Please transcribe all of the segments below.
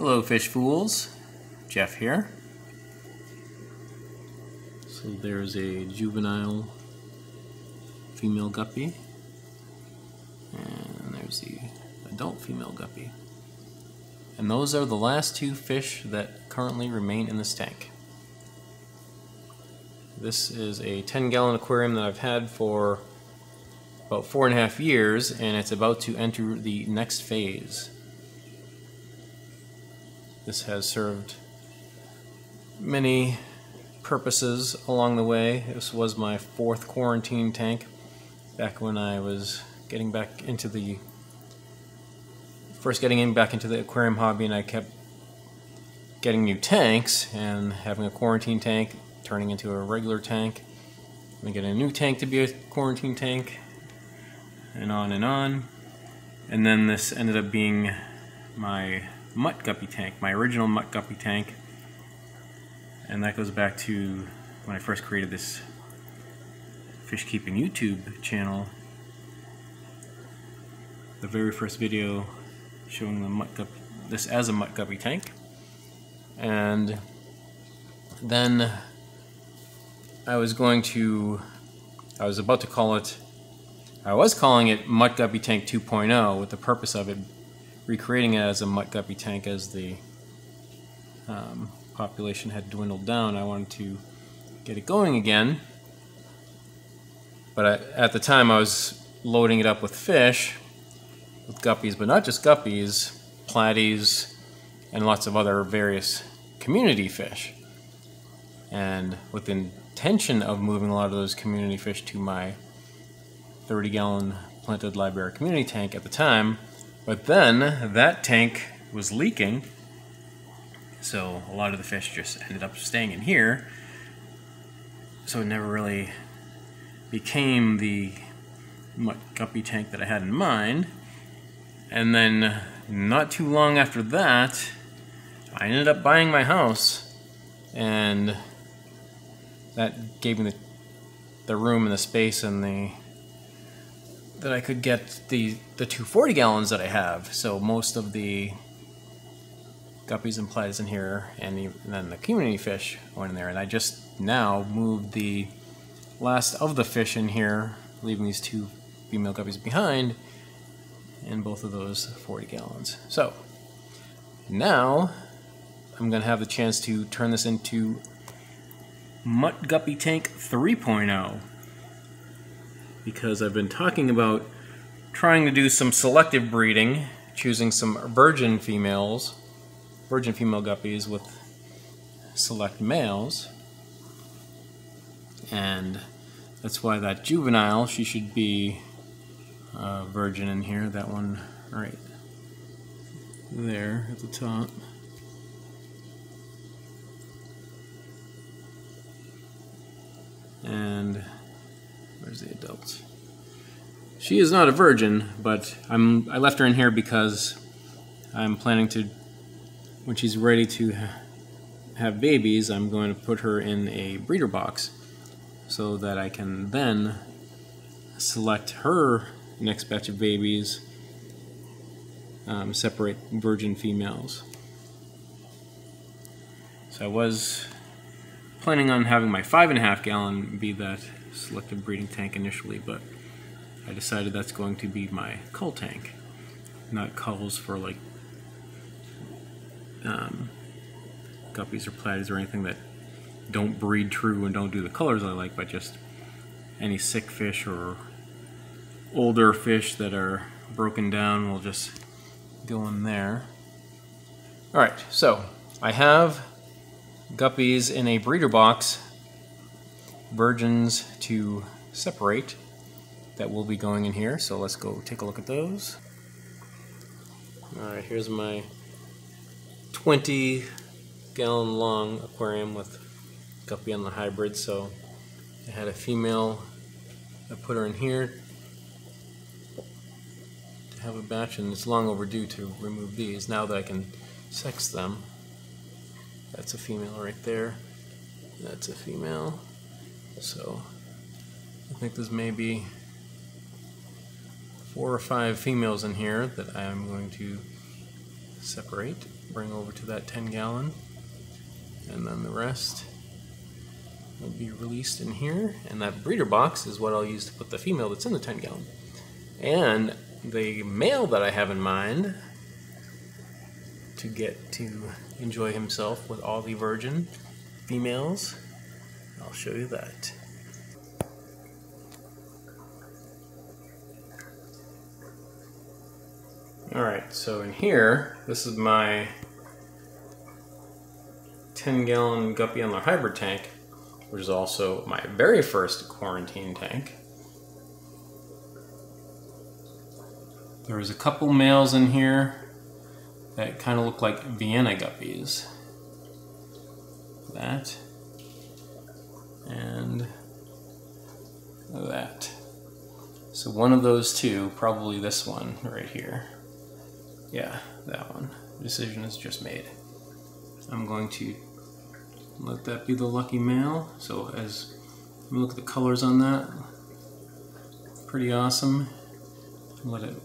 Hello fish fools, Jeff here. So there's a juvenile female guppy, and there's the adult female guppy. And those are the last two fish that currently remain in this tank. This is a 10-gallon aquarium that I've had for about 4.5 years, and it's about to enter the next phase. This has served many purposes along the way. This was my 4th quarantine tank back when I was getting back into the aquarium hobby, and I kept getting new tanks and having a quarantine tank turning into a regular tank, and getting a new tank to be a quarantine tank, and on and on. And then this ended up being my mutt guppy tank, my original mutt guppy tank, and that goes back to when I first created this fish keeping YouTube channel. The very first video showing the this as a mutt guppy tank, and then I was calling it Mutt Guppy Tank 2.0 with the purpose of it recreating it as a mutt guppy tank as the population had dwindled down. I wanted to get it going again, but at the time I was loading it up with fish, with guppies, but not just guppies, platies, and lots of other various community fish. And with the intention of moving a lot of those community fish to my 30-gallon planted library community tank at the time, but then that tank was leaking, so a lot of the fish just ended up staying in here, so it never really became the mutt guppy tank that I had in mind. And then not too long after that, I ended up buying my house, and that gave me the room and the space and that I could get the 240 gallons that I have. So most of the guppies and platies in here, and then the community fish went in there. And I just now moved the last of the fish in here, leaving these 2 female guppies behind, and both of those 40 gallons. So now I'm going to have the chance to turn this into Mutt Guppy Tank 3.0, because I've been talking about trying to do some selective breeding, choosing some virgin female guppies with select males, and that's why that juvenile, she should be virgin in here, that one right there at the top. And where's the adult? She is not a virgin, but I left her in here because I'm planning to, when she's ready to have babies, I'm going to put her in a breeder box so that I can then select her next batch of babies, separate virgin females. So I was planning on having my 5.5 gallon be that selective breeding tank initially, but I decided that's going to be my cull tank, not culls for like guppies or platies or anything that don't breed true and don't do the colors I like, but just any sick fish or older fish that are broken down will just go in there. Alright, so I have guppies in a breeder box, virgins to separate, that will be going in here, so let's go take a look at those. Alright, here's my 20-gallon long aquarium with guppy on the hybrid. So I had a female, I put her in here to have a batch, and it's long overdue to remove these now that I can sex them. That's a female right there. That's a female. So I think there's maybe 4 or 5 females in here that I'm going to separate. bring over to that 10-gallon, and then the rest will be released in here, and that breeder box is what I'll use to put the female that's in the 10-gallon. And the male that I have in mind to get to enjoy himself with all the virgin females, I'll show you that. Alright, so in here, this is my 10-gallon Guppy Endler hybrid tank, which is also my very first quarantine tank. There's a couple males in here that kind of look like Vienna guppies. That. And that. So one of those two, probably this one right here. Yeah, that one. Decision is just made. I'm going to let that be the lucky male. So as we look at the colors on that, pretty awesome. Let it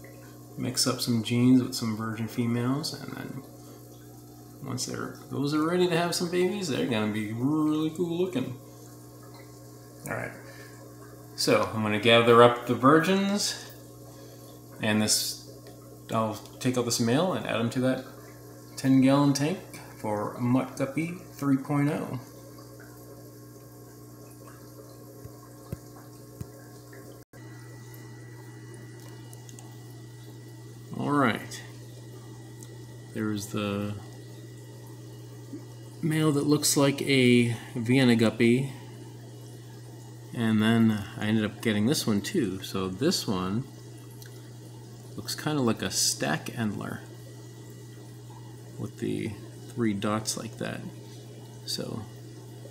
mix up some genes with some virgin females, and then once those are ready to have some babies, they're gonna be really cool looking. Alright, so I'm gonna gather up the virgins, and I'll take out this male and add him to that 10-gallon tank for Mutt Guppy 3.0. Alright, there's the male that looks like a Vienna Guppy, and then I ended up getting this one too. So this one looks kind of like a Staeck Endler with the 3 dots like that. So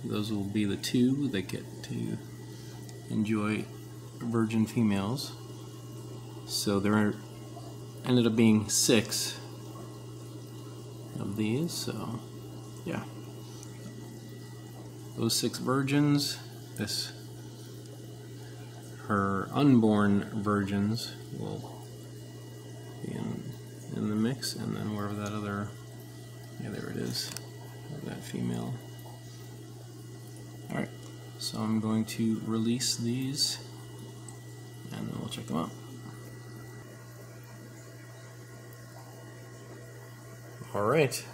those will be the two that get to enjoy virgin females. So there ended up being 6 of these, so yeah. Those 6 virgins, her unborn virgins will be in the mix, and then wherever that other, yeah, there it is, that female. Alright, so I'm going to release these, and then we'll check them out. Alright,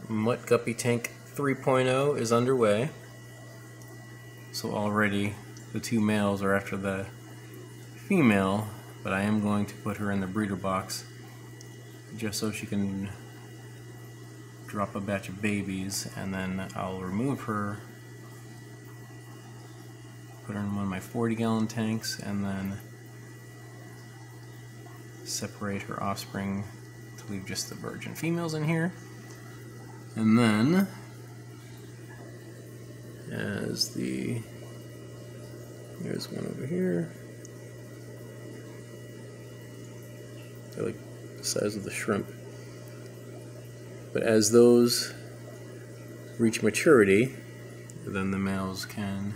Mutt Guppy Tank 3.0 is underway. So already the 2 males are after the female, but I am going to put her in the breeder box just so she can drop a batch of babies, and then I'll remove her, put her in one of my 40-gallon tanks, and then separate her offspring to leave just the virgin females in here. And then, there's one over here. They're like the size of the shrimp. But as those reach maturity, then the males can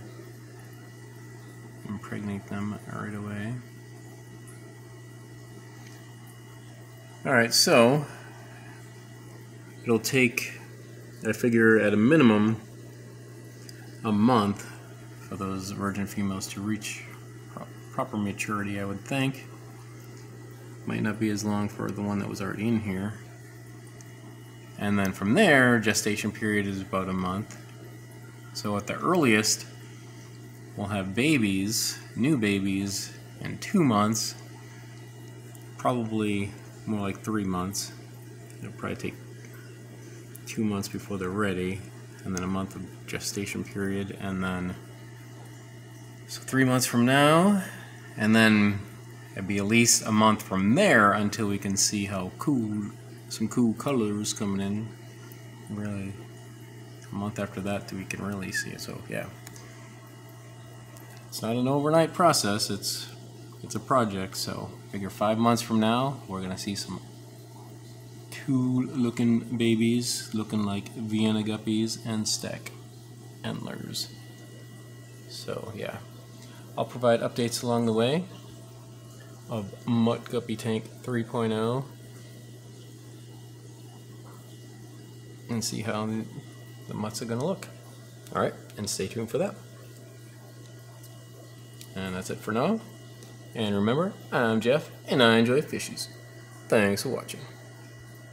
impregnate them right away. Alright, so it'll take, I figure, at a minimum a month for those virgin females to reach proper maturity, I would think. Might not be as long for the one that was already in here. And then from there, gestation period is about a month. So at the earliest, we'll have babies, new babies, in 2 months, probably more like 3 months. It'll probably take 2 months before they're ready, and then a month of gestation period, and then so 3 months from now, and then it'd be at least a month from there until we can see how cool, some cool colors coming in. Really, a month after that we can really see it. So yeah, it's not an overnight process. It's a project. So figure 5 months from now we're gonna see some cool looking babies looking like Vienna guppies and Staeck Endlers. So yeah, I'll provide updates along the way of Mutt Guppy Tank 3.0. and see how the mutts are going to look. Alright, and stay tuned for that. And that's it for now. And remember, I'm Jeff, and I enjoy fishies. Thanks for watching.